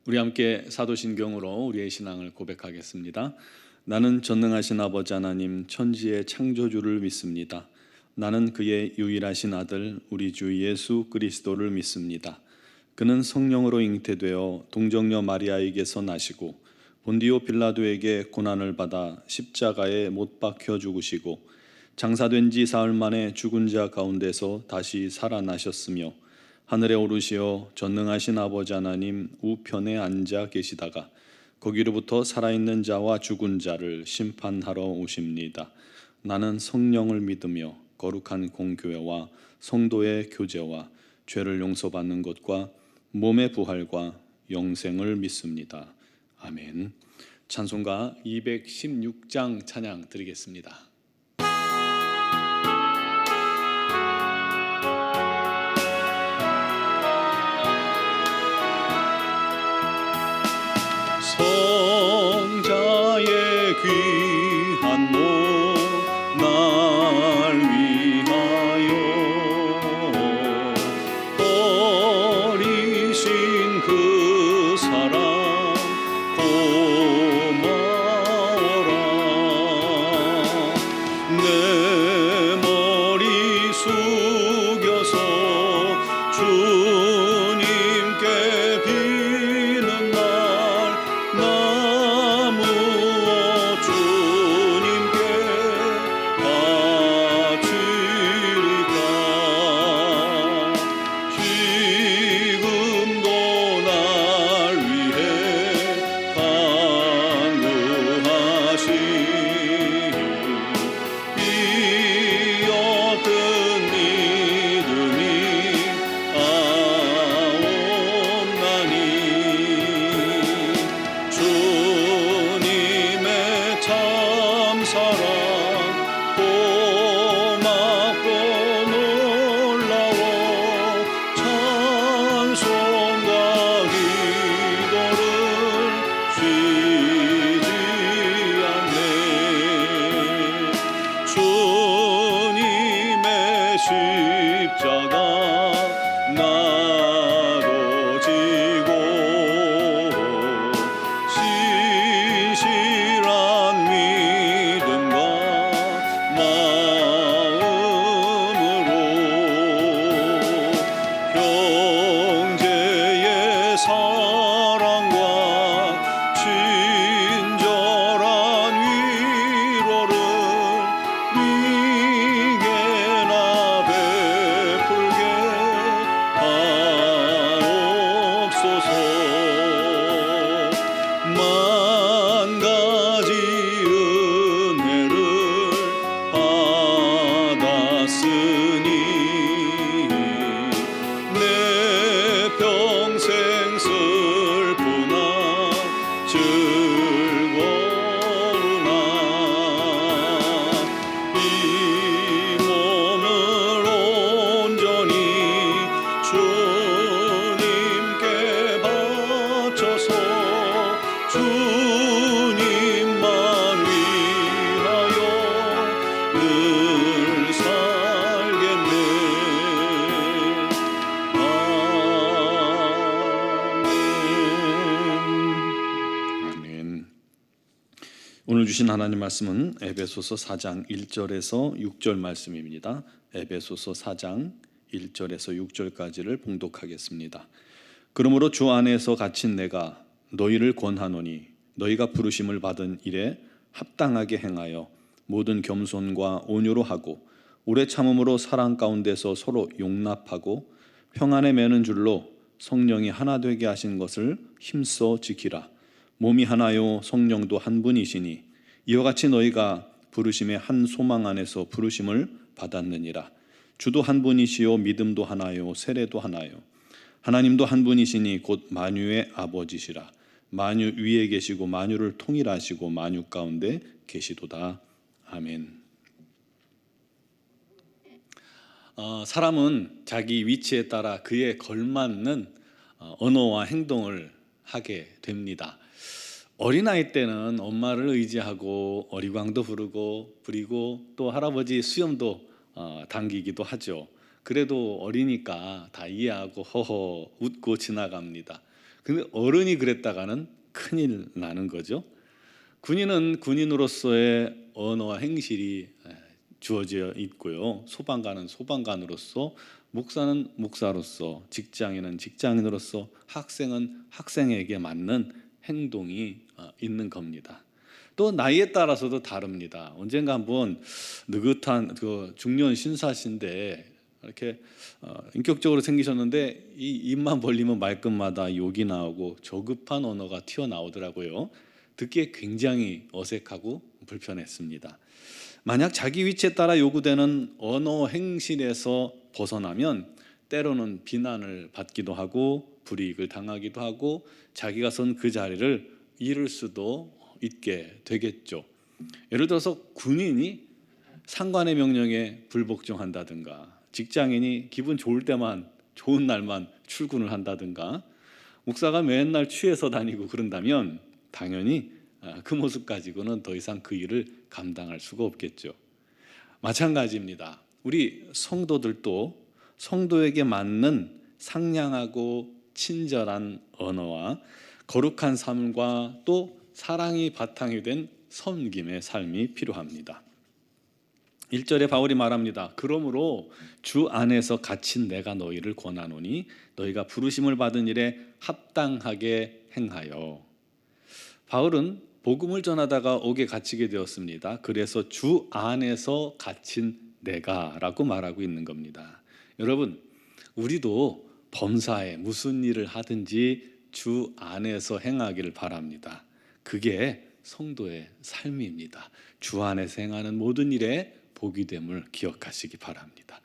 우리 함께 사도신경으로 우리의 신앙을 고백하겠습니다. 나는 전능하신 아버지 하나님 천지의 창조주를 믿습니다. 나는 그의 유일하신 아들 우리 주 예수 그리스도를 믿습니다. 그는 성령으로 잉태되어 동정녀 마리아에게서 나시고 본디오 빌라도에게 고난을 받아 십자가에 못 박혀 죽으시고 장사된 지 사흘 만에 죽은 자 가운데서 다시 살아나셨으며 하늘에 오르시어 전능하신 아버지 하나님 우편에 앉아 계시다가 거기로부터 살아있는 자와 죽은 자를 심판하러 오십니다. 나는 성령을 믿으며 거룩한 공교회와 성도의 교제와 죄를 용서받는 것과 몸의 부활과 영생을 믿습니다. 아멘. 찬송가 216장 찬양 드리겠습니다. 성자의 귀한 몸 날 위하여 버리신 그 사랑 고마워라. 내 머리 숙여서 주님께 비는 날 나무어 주님께 바치리까. 지금도 날 위해 간구하신 이 어떤 믿음이 아옵나니 주님의 참사랑 고맙고 놀라워 찬송과 기도를 쉬지 않네. 주님의 십자가 나도 지고 신실한 믿음과 마음으로 형제의 사랑과 친절한 위로를 네게나 베풀게 하옵소서. 만 가지 은혜를 받았으니 내 평생 슬프나 즐거우나 이 몸을 온전히 주님께 바쳐서 주님만 위하여 늘 살겠네. 아멘. 오늘 주신 하나님 말씀은 에베소서 4장 1절에서 6절 말씀입니다. 에베소서 4장 1절에서 6절까지를 봉독하겠습니다. 그러므로 주 안에서 갇힌 내가 너희를 권하노니 너희가 부르심을 받은 일에 합당하게 행하여 모든 겸손과 온유로 하고 오래 참음으로 사랑 가운데서 서로 용납하고 평안에 매는 줄로 성령이 하나 되게 하신 것을 힘써 지키라. 몸이 하나요 성령도 한 분이시니 이와 같이 너희가 부르심의 한 소망 안에서 부르심을 받았느니라. 주도 한 분이시요 믿음도 하나요 세례도 하나요 하나님도 한 분이시니 곧 만유의 아버지시라. 만유 위에 계시고 만유를 통일하시고 만유 가운데 계시도다. 아멘. 사람은 자기 위치에 따라 그에 걸맞는 언어와 행동을 하게 됩니다. 어린아이 때는 엄마를 의지하고 어리광도 부리고 또 할아버지 수염도 당기기도 하죠. 그래도 어리니까 다 이해하고 허허 웃고 지나갑니다. 근데 어른이 그랬다가는 큰일 나는 거죠. 군인은 군인으로서의 언어와 행실이 주어져 있고요. 소방관은 소방관으로서, 목사는 목사로서, 직장인은 직장인으로서, 학생은 학생에게 맞는 행동이 있는 겁니다. 또 나이에 따라서도 다릅니다. 언젠가 한번 느긋한 그 중년 신사신데 이렇게 인격적으로 생기셨는데 이 입만 벌리면 말끝마다 욕이 나오고 저급한 언어가 튀어나오더라고요. 듣기에 굉장히 어색하고 불편했습니다. 만약 자기 위치에 따라 요구되는 언어 행실에서 벗어나면 때로는 비난을 받기도 하고 불이익을 당하기도 하고 자기가 선 그 자리를 잃을 수도 있게 되겠죠. 예를 들어서 군인이 상관의 명령에 불복종한다든가, 직장인이 기분 좋을 때만, 좋은 날만 출근을 한다든가, 목사가 맨날 취해서 다니고 그런다면 당연히 그 모습 가지고는 더 이상 그 일을 감당할 수가 없겠죠. 마찬가지입니다. 우리 성도들도 성도에게 맞는 상냥하고 친절한 언어와 거룩한 삶과 또 사랑이 바탕이 된 섬김의 삶이 필요합니다. 1절에 바울이 말합니다. 그러므로 주 안에서 갇힌 내가 너희를 권하노니 너희가 부르심을 받은 일에 합당하게 행하여. 바울은 복음을 전하다가 옥에 갇히게 되었습니다. 그래서 주 안에서 갇힌 내가라고 말하고 있는 겁니다. 여러분, 우리도 범사에 무슨 일을 하든지 주 안에서 행하기를 바랍니다. 그게 성도의 삶입니다. 주 안에서 행하는 모든 일에 복이 됨을 기억하시기 바랍니다.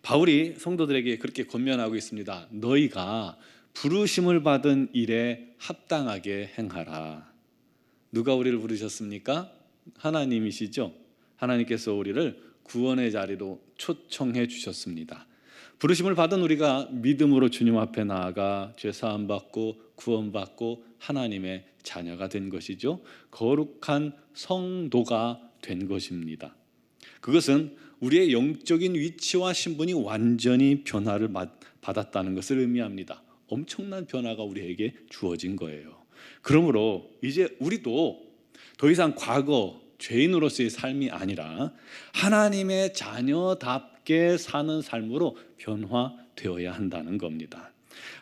바울이 성도들에게 그렇게 권면하고 있습니다. 너희가 부르심을 받은 일에 합당하게 행하라. 누가 우리를 부르셨습니까? 하나님이시죠. 하나님께서 우리를 구원의 자리로 초청해 주셨습니다. 부르심을 받은 우리가 믿음으로 주님 앞에 나아가 죄사함 받고 구원받고 하나님의 자녀가 된 것이죠. 거룩한 성도가 된 것입니다. 그것은 우리의 영적인 위치와 신분이 완전히 변화를 받았다는 것을 의미합니다. 엄청난 변화가 우리에게 주어진 거예요. 그러므로 이제 우리도 더 이상 과거 죄인으로서의 삶이 아니라 하나님의 자녀답게 사는 삶으로 변화되어야 한다는 겁니다.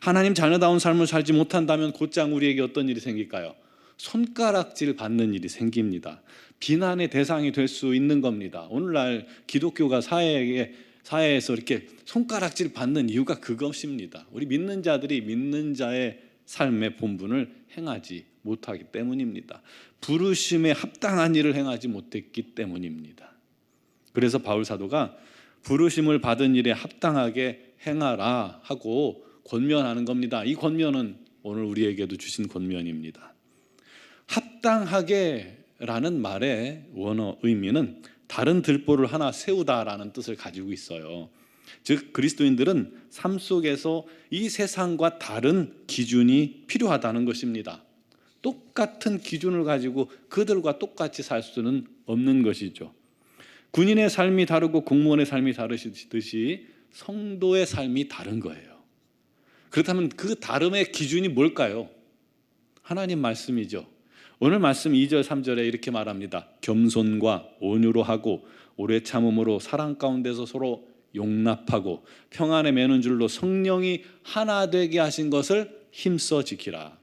하나님 자녀다운 삶을 살지 못한다면 곧장 우리에게 어떤 일이 생길까요? 손가락질 받는 일이 생깁니다. 비난의 대상이 될 수 있는 겁니다. 오늘날 기독교가 사회에서 이렇게 손가락질 받는 이유가 그것입니다. 우리 믿는 자들이 믿는 자의 삶의 본분을 행하지 못하기 때문입니다. 부르심에 합당한 일을 행하지 못했기 때문입니다. 그래서 바울 사도가 부르심을 받은 일에 합당하게 행하라 하고 권면하는 겁니다. 이 권면은 오늘 우리에게도 주신 권면입니다. 합당하게라는 말의 원어 의미는 다른 들보를 하나 세우다라는 뜻을 가지고 있어요. 즉 그리스도인들은 삶 속에서 이 세상과 다른 기준이 필요하다는 것입니다. 똑같은 기준을 가지고 그들과 똑같이 살 수는 없는 것이죠. 군인의 삶이 다르고 공무원의 삶이 다르듯이 성도의 삶이 다른 거예요. 그렇다면 그 다름의 기준이 뭘까요? 하나님 말씀이죠. 오늘 말씀 2절 3절에 이렇게 말합니다. 겸손과 온유로 하고 오래 참음으로 사랑 가운데서 서로 용납하고 평안에 매는 줄로 성령이 하나 되게 하신 것을 힘써 지키라.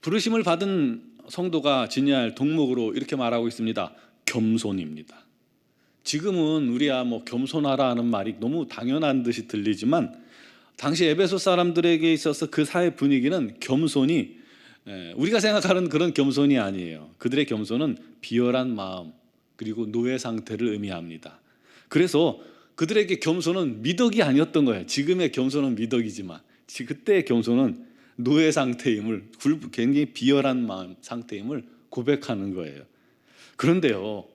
부르심을 받은 성도가 지녀야 할 덕목으로 이렇게 말하고 있습니다. 겸손입니다. 지금은 우리야 겸손하라 하는 말이 너무 당연한 듯이 들리지만 당시 에베소 사람들에게 있어서 그 사회 분위기는 겸손이 우리가 생각하는 그런 겸손이 아니에요. 그들의 겸손은 비열한 마음 그리고 노예 상태를 의미합니다. 그래서 그들에게 겸손은 미덕이 아니었던 거예요. 지금의 겸손은 미덕이지만 그때의 겸손은 노예 상태임을, 굉장히 비열한 마음 상태임을 고백하는 거예요. 그런데요,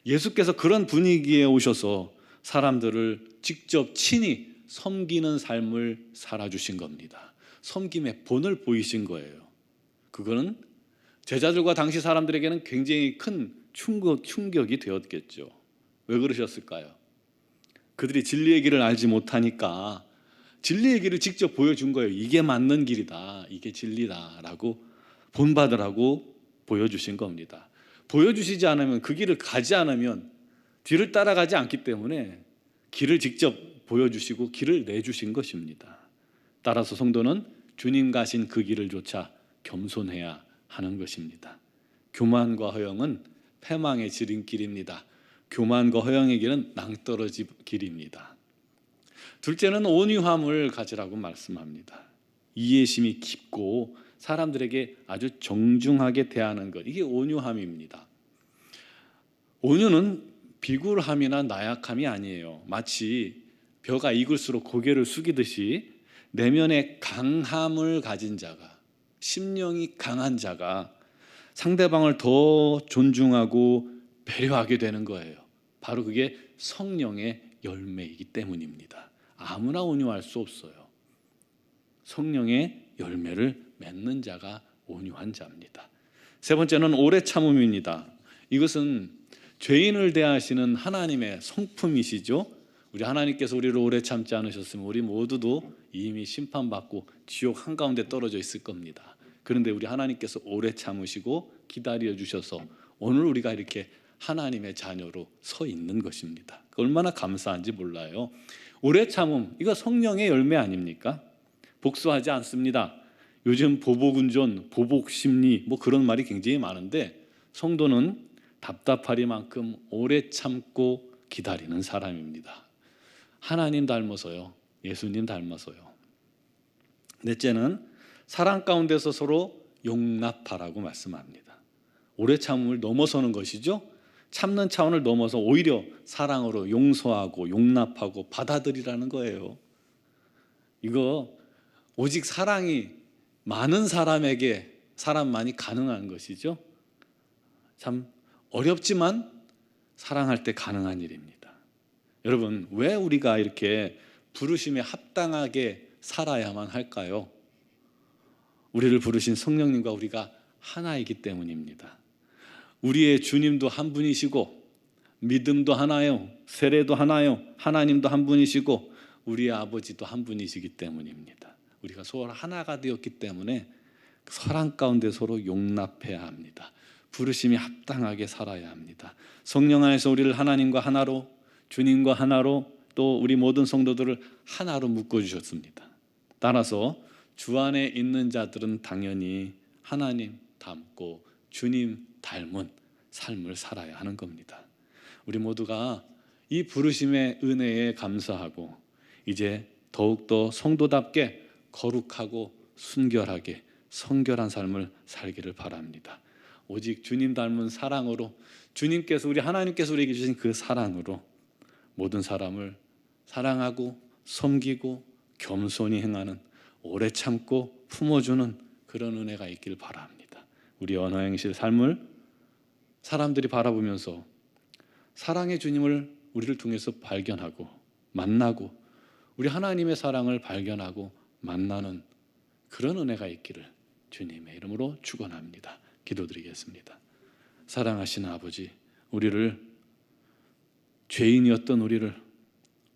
예수께서 그런 분위기에 오셔서 사람들을 직접 친히 섬기는 삶을 살아주신 겁니다. 섬김의 본을 보이신 거예요. 그거는 제자들과 당시 사람들에게는 굉장히 큰 충격이 되었겠죠. 왜 그러셨을까요? 그들이 진리의 길을 알지 못하니까 진리의 길을 직접 보여준 거예요. 이게 맞는 길이다, 이게 진리다라고 본받으라고 보여주신 겁니다. 보여주시지 않으면, 그 길을 가지 않으면 뒤를 따라가지 않기 때문에 길을 직접 보여주시고 길을 내주신 것입니다. 따라서 성도는 주님 가신 그 길을 조차 겸손해야 하는 것입니다. 교만과 허영은 패망의 지름길입니다. 교만과 허영의 길은 낭떠러지 길입니다. 둘째는 온유함을 가지라고 말씀합니다. 이해심이 깊고 사람들에게 아주 정중하게 대하는 것, 이게 온유함입니다. 온유는 비굴함이나 나약함이 아니에요. 마치 벼가 익을수록 고개를 숙이듯이 내면에 강함을 가진 자가, 심령이 강한 자가 상대방을 더 존중하고 배려하게 되는 거예요. 바로 그게 성령의 열매이기 때문입니다. 아무나 온유할 수 없어요. 성령의 열매를 맺는 자가 온유한 자입니다. 세 번째는 오래 참음입니다. 이것은 죄인을 대하시는 하나님의 성품이시죠. 우리 하나님께서 우리를 오래 참지 않으셨으면 우리 모두도 이미 심판받고 지옥 한가운데 떨어져 있을 겁니다. 그런데 우리 하나님께서 오래 참으시고 기다려 주셔서 오늘 우리가 이렇게 하나님의 자녀로 서 있는 것입니다. 얼마나 감사한지 몰라요. 오래 참음, 이거 성령의 열매 아닙니까? 복수하지 않습니다. 요즘 보복운전, 보복심리 뭐 그런 말이 굉장히 많은데 성도는 답답하리만큼 오래 참고 기다리는 사람입니다. 하나님 닮아서요. 예수님 닮아서요. 넷째는 사랑 가운데서 서로 용납하라고 말씀합니다. 오래 참음을 넘어서는 것이죠. 참는 차원을 넘어서 오히려 사랑으로 용서하고 용납하고 받아들이라는 거예요. 이거 오직 사랑이 많은 사람만이 가능한 것이죠. 참 어렵지만 사랑할 때 가능한 일입니다. 여러분, 왜 우리가 이렇게 부르심에 합당하게 살아야만 할까요? 우리를 부르신 성령님과 우리가 하나이기 때문입니다. 우리의 주님도 한 분이시고 믿음도 하나요, 세례도 하나요, 하나님도 한 분이시고 우리의 아버지도 한 분이시기 때문입니다. 우리가 서로 하나가 되었기 때문에 사랑 가운데 서로 용납해야 합니다. 부르심이 합당하게 살아야 합니다. 성령 안에서 우리를 하나님과 하나로, 주님과 하나로, 또 우리 모든 성도들을 하나로 묶어주셨습니다. 따라서 주 안에 있는 자들은 당연히 하나님 닮고 주님 닮은 삶을 살아야 하는 겁니다. 우리 모두가 이 부르심의 은혜에 감사하고 이제 더욱더 성도답게 거룩하고 순결하게 성결한 삶을 살기를 바랍니다. 오직 주님 닮은 사랑으로, 주님께서, 우리 하나님께서 우리에게 주신 그 사랑으로 모든 사람을 사랑하고 섬기고 겸손히 행하는, 오래 참고 품어주는 그런 은혜가 있길 바랍니다. 우리 언어행실 삶을 사람들이 바라보면서 사랑의 주님을 우리를 통해서 발견하고 만나고 우리 하나님의 사랑을 발견하고 만나는 그런 은혜가 있기를 주님의 이름으로 축원합니다. 기도드리겠습니다. 사랑하시는 아버지, 죄인이었던 우리를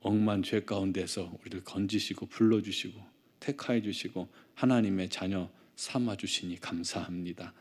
억만 죄 가운데서 우리를 건지시고 불러주시고 택하여 주시고 하나님의 자녀 삼아주시니 감사합니다.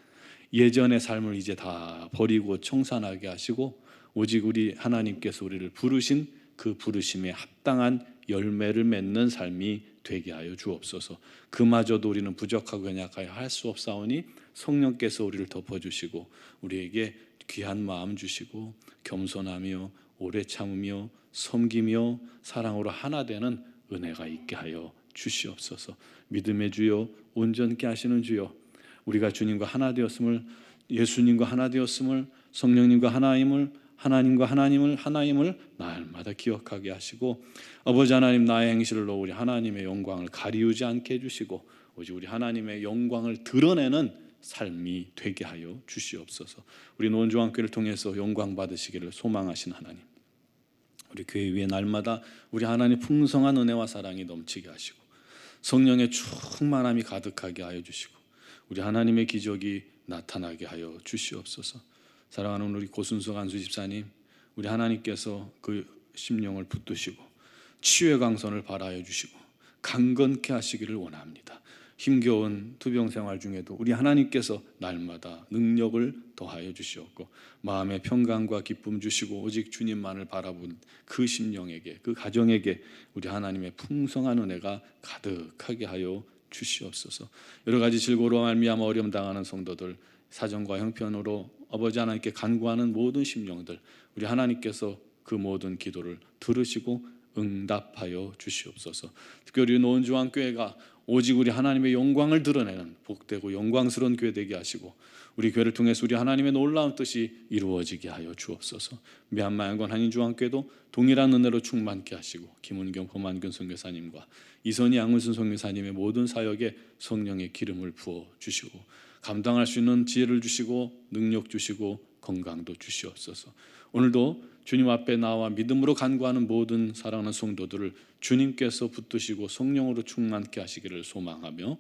예전의 삶을 이제 다 버리고 청산하게 하시고 오직 우리 하나님께서 우리를 부르신 그 부르심에 합당한 열매를 맺는 삶이 되게 하여 주옵소서. 그마저도 우리는 부족하고 연약하여 할 수 없사오니 성령께서 우리를 덮어주시고 우리에게 귀한 마음 주시고 겸손하며 오래 참으며 섬기며 사랑으로 하나 되는 은혜가 있게 하여 주시옵소서. 믿음의 주여, 온전케 하시는 주여, 우리가 주님과 하나 되었음을, 예수님과 하나 되었음을, 성령님과 하나임을, 하나님과 하나임을 날마다 기억하게 하시고 아버지 하나님, 나의 행실로 우리 하나님의 영광을 가리우지 않게 해주시고 오직 우리 하나님의 영광을 드러내는 삶이 되게 하여 주시옵소서. 우리 노원중앙교회를 통해서 영광 받으시기를 소망하신 하나님, 우리 교회 위에 날마다 우리 하나님 풍성한 은혜와 사랑이 넘치게 하시고 성령의 충만함이 가득하게 하여 주시고 우리 하나님의 기적이 나타나게 하여 주시옵소서. 사랑하는 우리 고순석 안수 집사님, 우리 하나님께서 그 심령을 붙드시고 치유의 강선을 발하여 주시고 강건케 하시기를 원합니다. 힘겨운 투병 생활 중에도 우리 하나님께서 날마다 능력을 더하여 주시옵고 마음의 평강과 기쁨 주시고 오직 주님만을 바라본 그 심령에게, 그 가정에게 우리 하나님의 풍성한 은혜가 가득하게 하여 주시옵소서. 여러 가지 질고로 말미암아 어려움 당하는 성도들, 사정과 형편으로 아버지 하나님께 간구하는 모든 심령들, 우리 하나님께서 그 모든 기도를 들으시고 응답하여 주시옵소서. 특별히 노원중앙교회가 오직 우리 하나님의 영광을 드러내는 복되고 영광스러운 교회 되게 하시고 우리 교회를 통해서 우리 하나님의 놀라운 뜻이 이루어지게 하여 주옵소서. 미얀마 양권 한인중앙교회도 동일한 은혜로 충만케 하시고 김은경 범한균 선교사님과 이선희 양은순 선교사님의 모든 사역에 성령의 기름을 부어 주시고 감당할 수 있는 지혜를 주시고 능력 주시고 건강도 주시옵소서. 오늘도 주님 앞에 나와 믿음으로 간구하는 모든 사랑하는 성도들을 주님께서 붙드시고 성령으로 충만케 하시기를 소망하며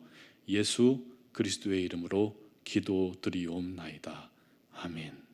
예수 그리스도의 이름으로 기도드리옵나이다. 아멘.